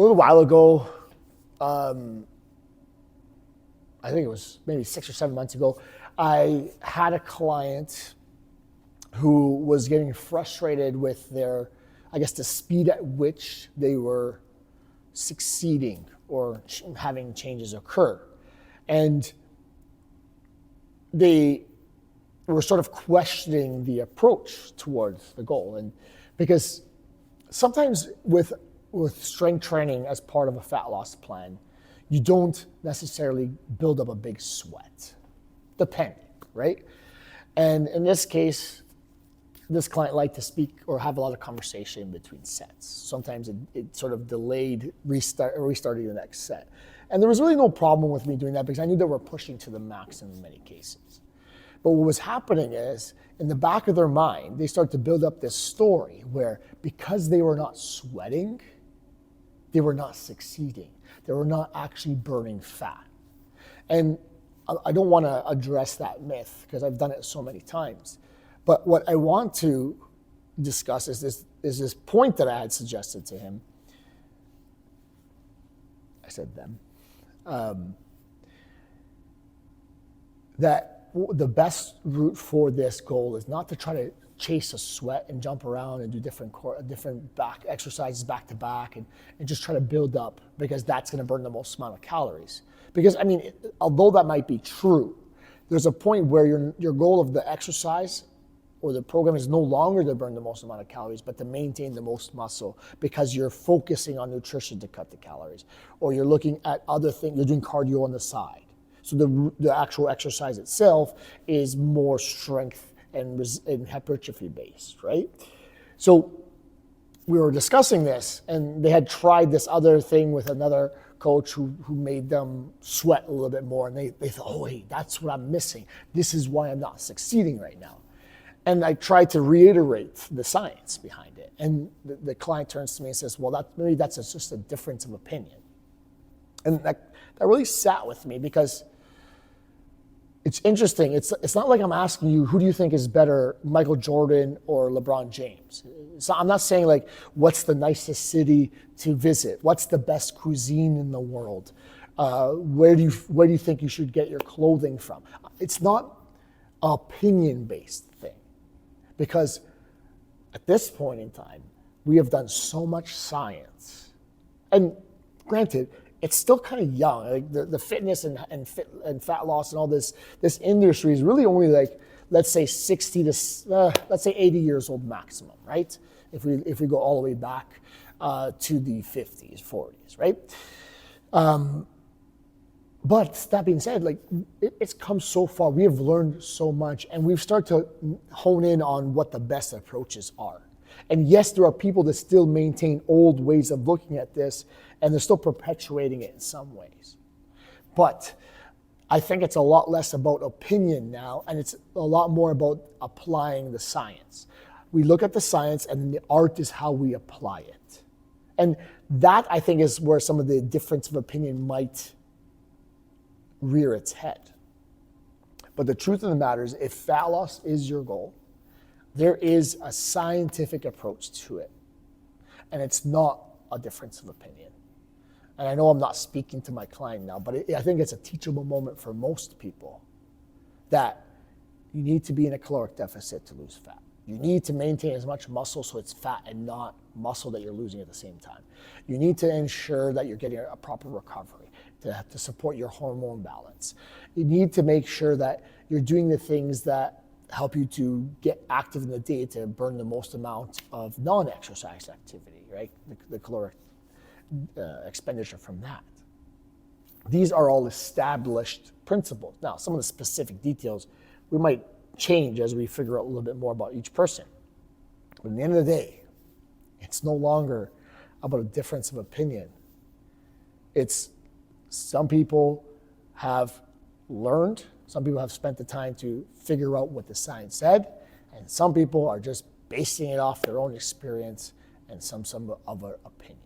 little while ago, I think it was maybe 6 or 7 months ago, I had a client who was getting frustrated with their, I guess, the speed at which they were succeeding or having changes occur. And they were sort of questioning the approach towards the goal. And because sometimes with strength training as part of a fat loss plan, you don't necessarily build up a big sweat, depending, right? And in this case, this client liked to speak or have a lot of conversation in between sets. Sometimes it sort of delayed restarting the next set. And there was really no problem with me doing that because I knew they were pushing to the max in many cases. But what was happening is, in the back of their mind, they start to build up this story where because they were not sweating, they were not succeeding. They were not actually burning fat. And I don't want to address that myth because I've done it so many times. But what I want to discuss is this point that I had suggested to him. I said them. That the best route for this goal is not to try to chase a sweat and jump around and do different back exercises back to back and just try to build up, because that's going to burn the most amount of calories. Because, I mean, although that might be true, there's a point where your goal of the exercise or the program is no longer to burn the most amount of calories, but to maintain the most muscle, because you're focusing on nutrition to cut the calories, or you're looking at other things, you're doing cardio on the side. So the actual exercise itself is more strength and hypertrophy based, right? So we were discussing this, and they had tried this other thing with another coach who made them sweat a little bit more, and they thought, oh wait, that's what I'm missing. This is why I'm not succeeding right now. And I tried to reiterate the science behind it. And the client turns to me and says, well, maybe that's just a difference of opinion. And that really sat with me, because it's interesting. It's not like I'm asking you, who do you think is better, Michael Jordan or LeBron James? So I'm not saying like, what's the nicest city to visit? What's the best cuisine in the world? Where do you think you should get your clothing from? It's not an opinion-based thing, because at this point in time, we have done so much science. And granted, it's still kind of young. Like the fitness and fat loss and all this industry is really only like, let's say 60 to let's say 80 years old maximum, right? If we go all the way back to the 50s, 40s, right? But that being said, like it's come so far. We have learned so much, and we've started to hone in on what the best approaches are. And yes, there are people that still maintain old ways of looking at this, and they're still perpetuating it in some ways. But I think it's a lot less about opinion now, and it's a lot more about applying the science. We look at the science, and the art is how we apply it. And that, I think, is where some of the difference of opinion might rear its head. But the truth of the matter is, if fat loss is your goal, there is a scientific approach to it. And it's not a difference of opinion. And I know I'm not speaking to my client now, but I think it's a teachable moment for most people, that you need to be in a caloric deficit to lose fat. You need to maintain as much muscle so it's fat and not muscle that you're losing at the same time. You need to ensure that you're getting a proper recovery to support your hormone balance. You need to make sure that you're doing the things that help you to get active in the day to burn the most amount of non-exercise activity, right? The caloric expenditure from that. These are all established principles. Now, some of the specific details we might change as we figure out a little bit more about each person. But at the end of the day, it's no longer about a difference of opinion. It's some people have learned, some people have spent the time to figure out what the science said, and some people are just basing it off their own experience and some other opinions.